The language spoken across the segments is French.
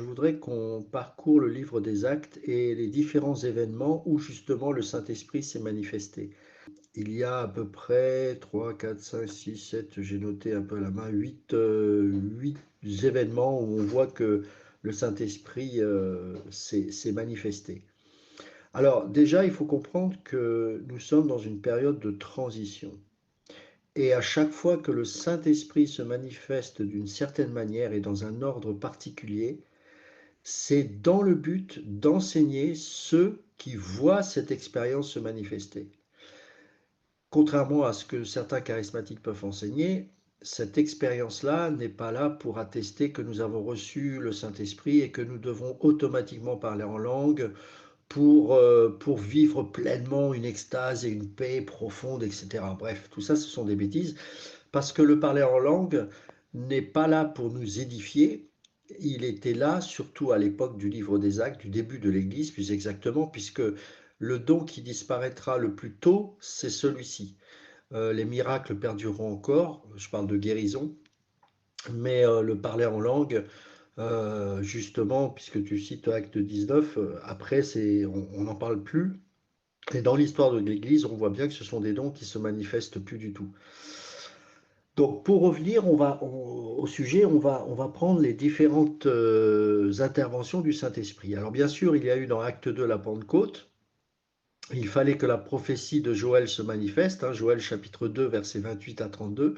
Je voudrais qu'on parcourt le livre des Actes et les différents événements où justement le Saint-Esprit s'est manifesté. Il y a à peu près 3, 4, 5, 6, 7, j'ai noté un peu à la main, 8 événements où on voit que le Saint-Esprit s'est manifesté. Alors déjà, il faut comprendre que nous sommes dans une période de transition. Et à chaque fois que le Saint-Esprit se manifeste d'une certaine manière et dans un ordre particulier, c'est dans le but d'enseigner ceux qui voient cette expérience se manifester. Contrairement à ce que certains charismatiques peuvent enseigner, cette expérience-là n'est pas là pour attester que nous avons reçu le Saint-Esprit et que nous devons automatiquement parler en langue pour vivre pleinement une extase et une paix profonde, etc. Bref, tout ça, ce sont des bêtises, parce que le parler en langue n'est pas là pour nous édifier. Il était là, surtout à l'époque du livre des Actes, du début de l'Église, plus exactement, puisque le don qui disparaîtra le plus tôt, c'est celui-ci. Les miracles perdureront encore, je parle de guérison, mais le parler en langue, justement, puisque tu cites Acte 19, après, on n'en parle plus. Et dans l'histoire de l'Église, on voit bien que ce sont des dons qui se manifestent plus du tout. Donc, pour revenir au sujet, on va prendre les différentes interventions du Saint-Esprit. Alors, bien sûr, il y a eu dans Acte 2 la Pentecôte. Il fallait que la prophétie de Joël se manifeste, hein, Joël chapitre 2, versets 28 à 32.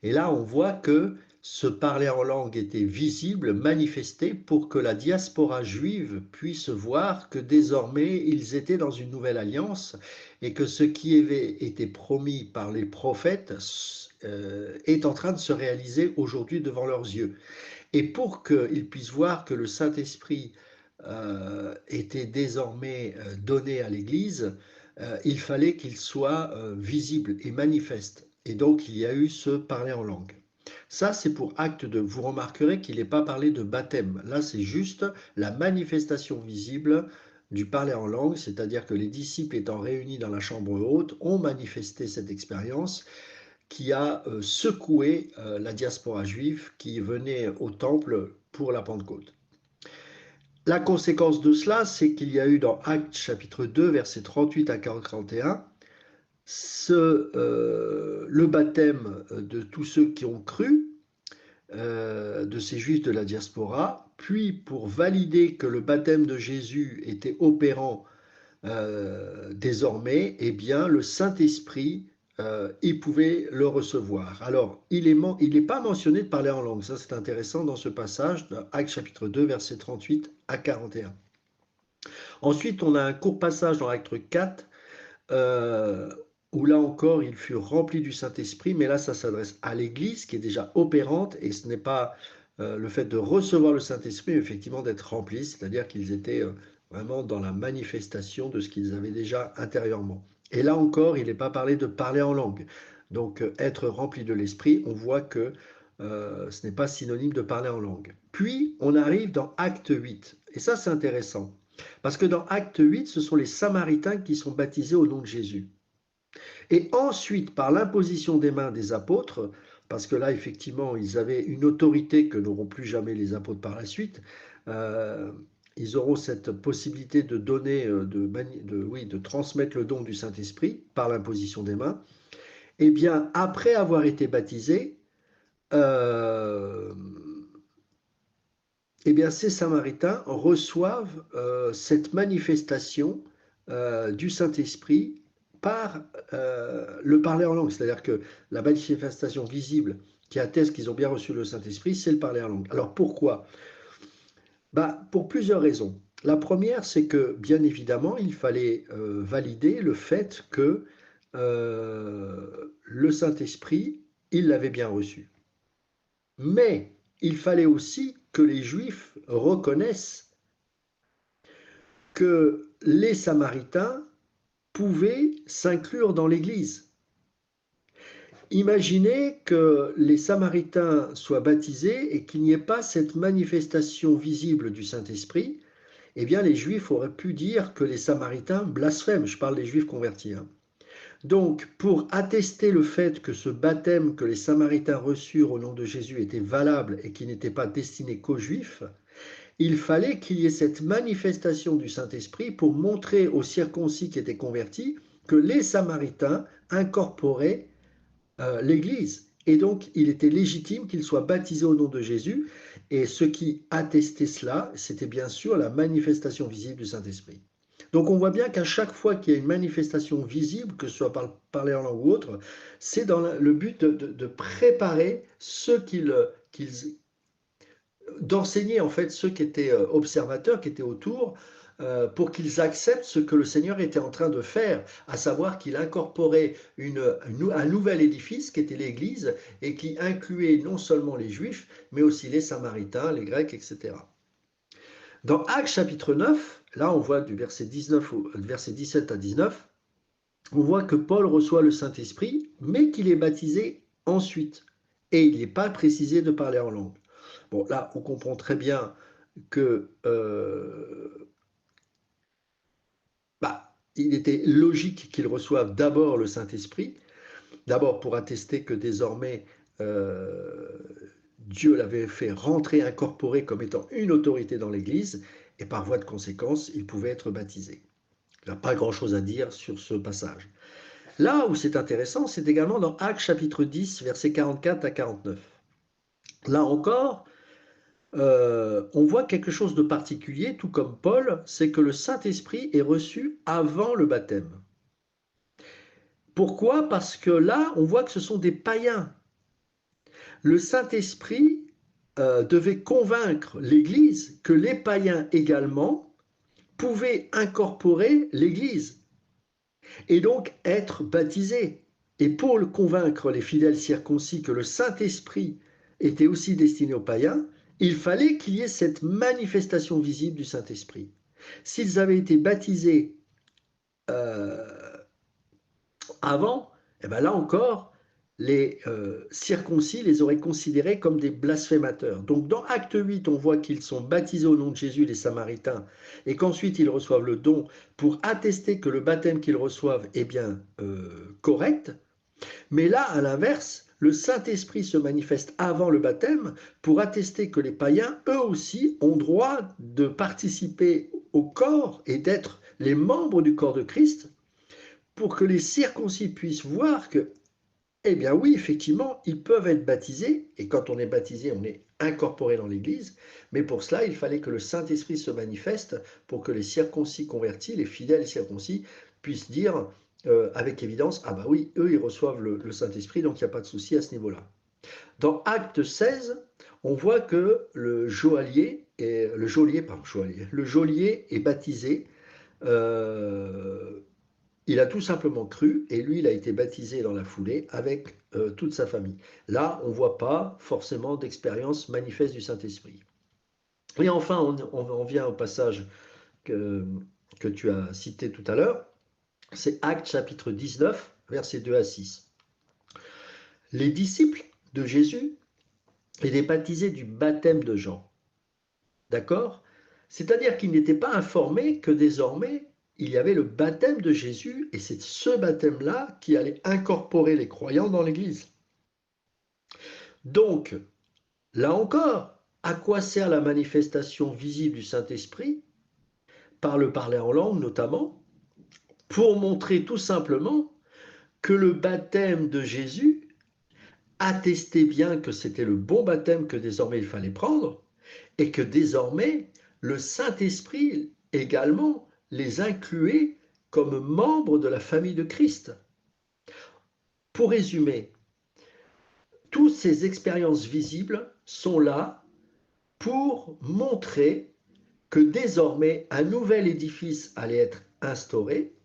Et là, on voit que ce parler en langue était visible, manifesté, pour que la diaspora juive puisse voir que désormais ils étaient dans une nouvelle alliance et que ce qui avait été promis par les prophètes est en train de se réaliser aujourd'hui devant leurs yeux. Et pour qu'ils puissent voir que le Saint-Esprit était désormais donné à l'Église, il fallait qu'il soit visible et manifeste. Et donc, il y a eu ce parler en langue. Ça, c'est pour acte 2. Vous remarquerez qu'il n'est pas parlé de baptême. Là, c'est juste la manifestation visible du parler en langue, c'est-à-dire que les disciples étant réunis dans la chambre haute ont manifesté cette expérience qui a secoué la diaspora juive qui venait au temple pour la Pentecôte. La conséquence de cela, c'est qu'il y a eu dans Actes chapitre 2, versets 38 à 41, le baptême de tous ceux qui ont cru, de ces juifs de la diaspora, puis pour valider que le baptême de Jésus était opérant désormais, eh bien, le Saint-Esprit, il pouvait le recevoir. Alors, il n'est pas mentionné de parler en langue. Ça, c'est intéressant dans ce passage, Actes chapitre 2, versets 38 à 41. Ensuite, on a un court passage dans Acte 4, euh, où là encore, ils furent remplis du Saint-Esprit, mais là, ça s'adresse à l'Église qui est déjà opérante, et ce n'est pas le fait de recevoir le Saint-Esprit, mais effectivement d'être remplis, c'est-à-dire qu'ils étaient vraiment dans la manifestation de ce qu'ils avaient déjà intérieurement. Et là encore, il n'est pas parlé de parler en langue. Donc, être rempli de l'Esprit, on voit que ce n'est pas synonyme de parler en langue. Puis, on arrive dans Acte 8, et ça, c'est intéressant. Parce que dans Acte 8, ce sont les Samaritains qui sont baptisés au nom de Jésus. Et ensuite, par l'imposition des mains des apôtres, parce que là, effectivement, ils avaient une autorité que n'auront plus jamais les apôtres par la suite, euh, ils auront cette possibilité de donner, oui, de transmettre le don du Saint-Esprit par l'imposition des mains. Eh bien, après avoir été baptisés, euh, eh bien, ces Samaritains reçoivent cette manifestation du Saint-Esprit par le parler en langue. C'est-à-dire que la manifestation visible qui atteste qu'ils ont bien reçu le Saint-Esprit, c'est le parler en langue. Alors pourquoi? Bah, pour plusieurs raisons. La première, c'est que, bien évidemment, il fallait valider le fait que le Saint-Esprit, il l'avait bien reçu. Mais il fallait aussi que les Juifs reconnaissent que les Samaritains pouvaient s'inclure dans l'Église. Imaginez que les Samaritains soient baptisés et qu'il n'y ait pas cette manifestation visible du Saint-Esprit, eh bien les Juifs auraient pu dire que les Samaritains blasphèment. Je parle des Juifs convertis, hein. Donc, pour attester le fait que ce baptême que les Samaritains reçurent au nom de Jésus était valable et qui n'était pas destiné qu'aux Juifs, il fallait qu'il y ait cette manifestation du Saint-Esprit pour montrer aux circoncis qui étaient convertis que les Samaritains incorporaient l'Église. Et donc, il était légitime qu'ils soient baptisés au nom de Jésus. Et ce qui attestait cela, c'était bien sûr la manifestation visible du Saint-Esprit. Donc, on voit bien qu'à chaque fois qu'il y a une manifestation visible, que ce soit parler en langue ou autre, c'est dans le but de préparer ceux d'enseigner en fait ceux qui étaient observateurs, qui étaient autour, pour qu'ils acceptent ce que le Seigneur était en train de faire, à savoir qu'il incorporait un nouvel édifice qui était l'Église et qui incluait non seulement les Juifs, mais aussi les Samaritains, les Grecs, etc. Dans Actes chapitre 9, là on voit du verset 17 à 19, on voit que Paul reçoit le Saint-Esprit, mais qu'il est baptisé ensuite. Et il n'est pas précisé de parler en langue. Bon, là, on comprend très bien que il était logique qu'il reçoive d'abord le Saint-Esprit, d'abord pour attester que désormais Dieu l'avait fait rentrer, incorporer comme étant une autorité dans l'Église, et par voie de conséquence, il pouvait être baptisé. Il n'y a pas grand-chose à dire sur ce passage. Là où c'est intéressant, c'est également dans Actes chapitre 10, versets 44 à 49. Là encore, on voit quelque chose de particulier, tout comme Paul, c'est que le Saint-Esprit est reçu avant le baptême. Pourquoi? Parce que là, on voit que ce sont des païens. Le Saint-Esprit devait convaincre l'Église que les païens également pouvaient incorporer l'Église et donc être baptisés. Et pour le convaincre les fidèles circoncis que le Saint-Esprit était aussi destiné aux païens, il fallait qu'il y ait cette manifestation visible du Saint-Esprit. S'ils avaient été baptisés euh, avant, et bien là encore, les circoncis les auraient considérés comme des blasphémateurs. Donc dans Acte 8, on voit qu'ils sont baptisés au nom de Jésus, les Samaritains, et qu'ensuite ils reçoivent le don pour attester que le baptême qu'ils reçoivent est bien correct. Mais là, à l'inverse, le Saint-Esprit se manifeste avant le baptême pour attester que les païens, eux aussi, ont droit de participer au corps et d'être les membres du corps de Christ, pour que les circoncis puissent voir que, eh bien oui, effectivement, ils peuvent être baptisés, et quand on est baptisé, on est incorporé dans l'Église, mais pour cela, il fallait que le Saint-Esprit se manifeste pour que les circoncis convertis, les fidèles circoncis, puissent dire avec évidence, ah bah oui, eux, ils reçoivent le Saint-Esprit, donc il n'y a pas de souci à ce niveau-là. Dans Acte 16, on voit que le geôlier est baptisé. euh, il a tout simplement cru et lui, il a été baptisé dans la foulée avec toute sa famille. Là, on ne voit pas forcément d'expérience manifeste du Saint-Esprit. Et enfin, on vient au passage que tu as cité tout à l'heure. C'est Actes chapitre 19, versets 2 à 6. Les disciples de Jésus étaient baptisés du baptême de Jean. D'accord? C'est-à-dire qu'ils n'étaient pas informés que désormais, il y avait le baptême de Jésus, et c'est ce baptême-là qui allait incorporer les croyants dans l'Église. Donc, là encore, à quoi sert la manifestation visible du Saint-Esprit, par le parler en langue notamment, pour montrer tout simplement que le baptême de Jésus attestait bien que c'était le bon baptême que désormais il fallait prendre, et que désormais le Saint-Esprit également les incluait comme membres de la famille de Christ. Pour résumer, toutes ces expériences visibles sont là pour montrer que désormais un nouvel édifice allait être instauré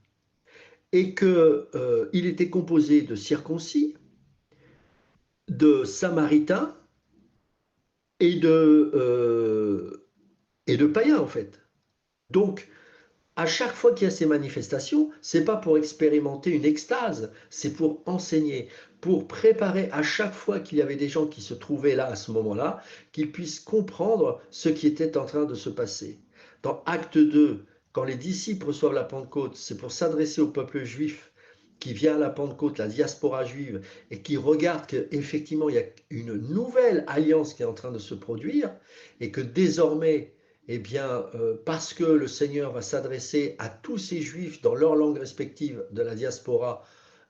et qu'il était composé de circoncis, de samaritains et de païens en fait. Donc, à chaque fois qu'il y a ces manifestations, c'est pas pour expérimenter une extase, c'est pour enseigner, pour préparer à chaque fois qu'il y avait des gens qui se trouvaient là à ce moment-là, qu'ils puissent comprendre ce qui était en train de se passer. Dans Acte 2, quand les disciples reçoivent la Pentecôte, c'est pour s'adresser au peuple juif qui vient à la Pentecôte, la diaspora juive, et qui regarde qu'effectivement il y a une nouvelle alliance qui est en train de se produire, et que désormais eh bien, parce que le Seigneur va s'adresser à tous ces Juifs dans leur langue respective de la diaspora,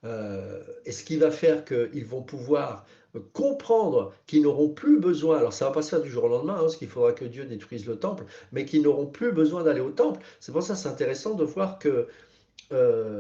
et ce qui va faire qu'ils vont pouvoir comprendre qu'ils n'auront plus besoin, alors ça ne va pas se faire du jour au lendemain, hein, parce qu'il faudra que Dieu détruise le temple, mais qu'ils n'auront plus besoin d'aller au temple. C'est pour ça que c'est intéressant de voir que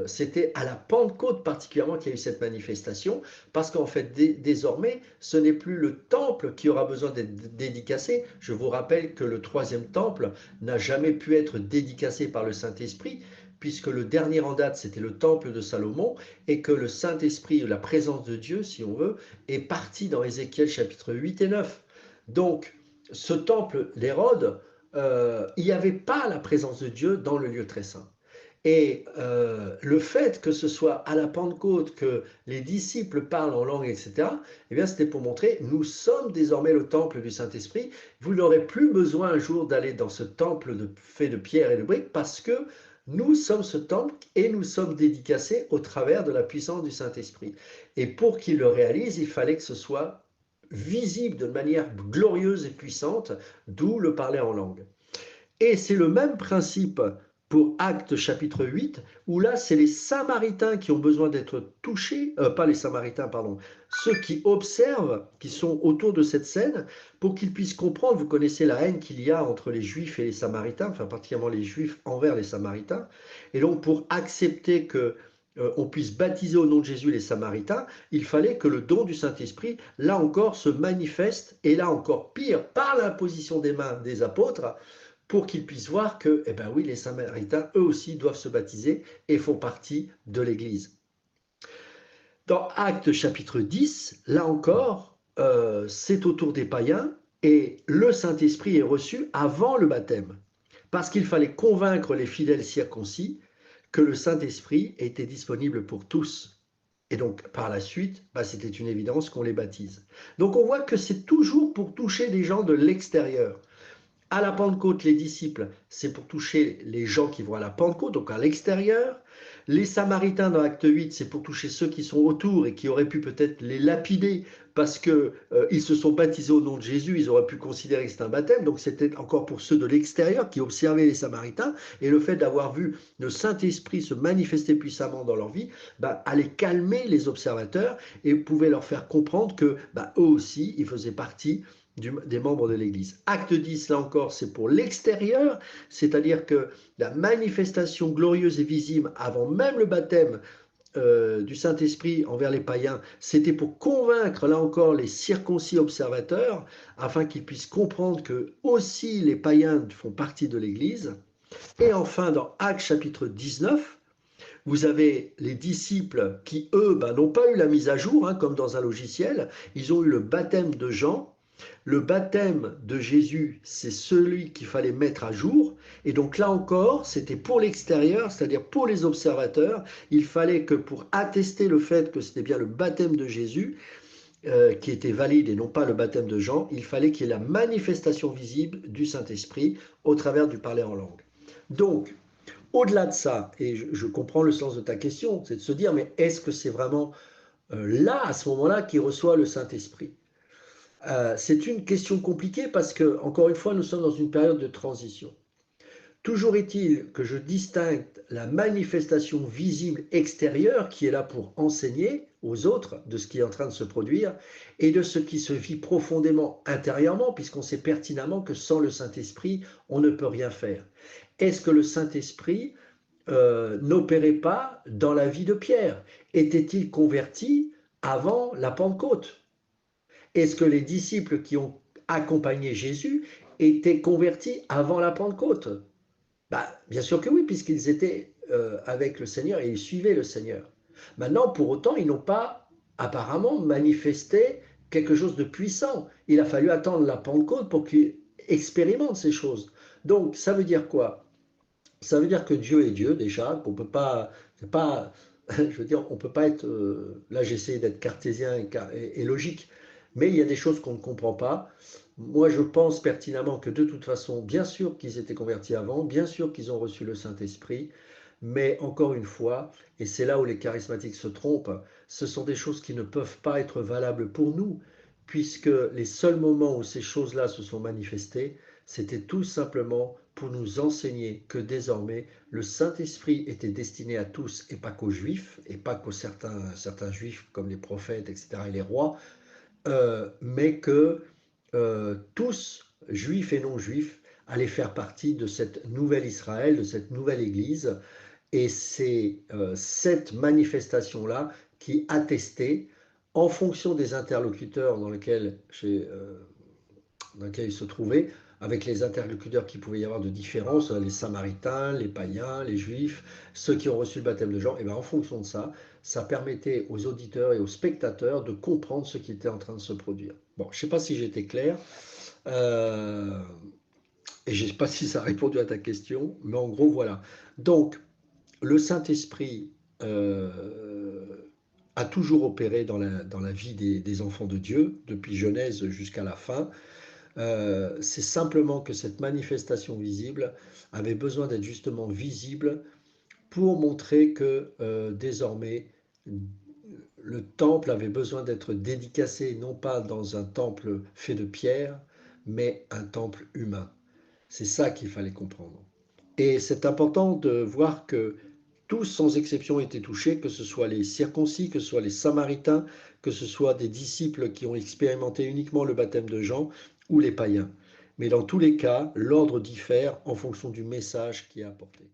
c'était à la Pentecôte particulièrement qu'il y a eu cette manifestation, parce qu'en fait, désormais, ce n'est plus le temple qui aura besoin d'être dédicacé. Je vous rappelle que le troisième temple n'a jamais pu être dédicacé par le Saint-Esprit, puisque le dernier en date, c'était le temple de Salomon, et que le Saint-Esprit, la présence de Dieu, si on veut, est parti dans Ézéchiel chapitre 8 et 9. Donc, ce temple d'Hérode, il n'y avait pas la présence de Dieu dans le lieu très saint. Et le fait que ce soit à la Pentecôte que les disciples parlent en langue, etc., eh bien, c'était pour montrer, nous sommes désormais le temple du Saint-Esprit. Vous n'aurez plus besoin un jour d'aller dans ce temple fait de pierre et de briques, parce que nous sommes ce temple et nous sommes dédicacés au travers de la puissance du Saint-Esprit. Et pour qu'il le réalise, il fallait que ce soit visible de manière glorieuse et puissante, d'où le parler en langue. Et c'est le même principe pour Actes chapitre 8, où là, c'est les Samaritains qui ont besoin d'être touchés, pas les Samaritains, pardon, ceux qui observent, qui sont autour de cette scène, pour qu'ils puissent comprendre, vous connaissez la haine qu'il y a entre les Juifs et les Samaritains, enfin particulièrement les Juifs envers les Samaritains, et donc pour accepter que on puisse baptiser au nom de Jésus les Samaritains, il fallait que le don du Saint-Esprit, là encore, se manifeste, et là encore pire, par l'imposition des mains des apôtres, pour qu'ils puissent voir que, eh ben oui, les Samaritains, eux aussi, doivent se baptiser et font partie de l'Église. Dans Actes chapitre 10, là encore, c'est au tour des païens et le Saint-Esprit est reçu avant le baptême, parce qu'il fallait convaincre les fidèles circoncis que le Saint-Esprit était disponible pour tous. Et donc, par la suite, bah, c'était une évidence qu'on les baptise. Donc, on voit que c'est toujours pour toucher des gens de l'extérieur. À la Pentecôte, les disciples, c'est pour toucher les gens qui vont à la Pentecôte, donc à l'extérieur. Les Samaritains dans Acte 8, c'est pour toucher ceux qui sont autour et qui auraient pu peut-être les lapider parce qu'ils se sont baptisés au nom de Jésus, ils auraient pu considérer que c'était un baptême. Donc c'était encore pour ceux de l'extérieur qui observaient les Samaritains. Et le fait d'avoir vu le Saint-Esprit se manifester puissamment dans leur vie, bah, allait calmer les observateurs et pouvait leur faire comprendre que bah, eux aussi, ils faisaient partie des membres de l'Église. Acte 10, là encore, c'est pour l'extérieur, c'est-à-dire que la manifestation glorieuse et visible avant même le baptême du Saint-Esprit envers les païens, c'était pour convaincre, là encore, les circoncis observateurs, afin qu'ils puissent comprendre que aussi les païens font partie de l'Église. Et enfin, dans Actes chapitre 19, vous avez les disciples qui, eux, n'ont pas eu la mise à jour, hein, comme dans un logiciel. Ils ont eu le baptême de Jean. Le baptême de Jésus, c'est celui qu'il fallait mettre à jour. Et donc là encore, c'était pour l'extérieur, c'est-à-dire pour les observateurs. Il fallait que pour attester le fait que c'était bien le baptême de Jésus qui était valide et non pas le baptême de Jean, il fallait qu'il y ait la manifestation visible du Saint-Esprit au travers du parler en langue. Donc, au-delà de ça, et je comprends le sens de ta question, c'est de se dire, mais est-ce que c'est vraiment là, à ce moment-là, qu'il reçoit le Saint-Esprit? C'est une question compliquée parce que, encore une fois, nous sommes dans une période de transition. Toujours est-il que je distingue la manifestation visible extérieure qui est là pour enseigner aux autres de ce qui est en train de se produire et de ce qui se vit profondément intérieurement, puisqu'on sait pertinemment que sans le Saint-Esprit, on ne peut rien faire. Est-ce que le Saint-Esprit n'opérait pas dans la vie de Pierre? Était-il converti avant la Pentecôte? Est-ce que les disciples qui ont accompagné Jésus étaient convertis avant la Pentecôte? Bah, bien sûr que oui, puisqu'ils étaient avec le Seigneur et ils suivaient le Seigneur. Maintenant, pour autant, ils n'ont pas apparemment manifesté quelque chose de puissant. Il a fallu attendre la Pentecôte pour qu'ils expérimentent ces choses. Donc, ça veut dire quoi? Ça veut dire que Dieu est Dieu déjà, qu'on peut pas, c'est pas, je veux dire, on peut pas être. Là, j'essaie d'être cartésien et logique, mais il y a des choses qu'on ne comprend pas. Moi, je pense pertinemment que de toute façon, bien sûr qu'ils étaient convertis avant, bien sûr qu'ils ont reçu le Saint-Esprit, mais encore une fois, et c'est là où les charismatiques se trompent, ce sont des choses qui ne peuvent pas être valables pour nous, puisque les seuls moments où ces choses-là se sont manifestées, C'était tout simplement pour nous enseigner que désormais, le Saint-Esprit était destiné à tous et pas qu'aux Juifs, et pas qu'aux certains Juifs comme les prophètes, etc., et les rois, mais que tous, Juifs et non-Juifs, allaient faire partie de cette nouvelle Israël, de cette nouvelle Église, et c'est cette manifestation-là qui attestait, en fonction des interlocuteurs dans lesquels il se trouvait, avec les interlocuteurs qui pouvaient y avoir de différence, les Samaritains, les païens, les Juifs, ceux qui ont reçu le baptême de Jean, et bien en fonction de ça, ça permettait aux auditeurs et aux spectateurs de comprendre ce qui était en train de se produire. Bon, je ne sais pas si j'étais clair, euh, et je ne sais pas si ça a répondu à ta question, mais en gros, voilà. Donc, le Saint-Esprit a toujours opéré dans la vie des enfants de Dieu, depuis Genèse jusqu'à la fin. C'est simplement que cette manifestation visible avait besoin d'être justement visible pour montrer que désormais le temple avait besoin d'être dédicacé non pas dans un temple fait de pierre, mais un temple humain. C'est ça qu'il fallait comprendre. Et c'est important de voir que tous sans exception étaient touchés, que ce soit les circoncis, que ce soit les samaritains, que ce soit des disciples qui ont expérimenté uniquement le baptême de Jean ou les païens. Mais dans tous les cas, l'ordre diffère en fonction du message qui est apporté.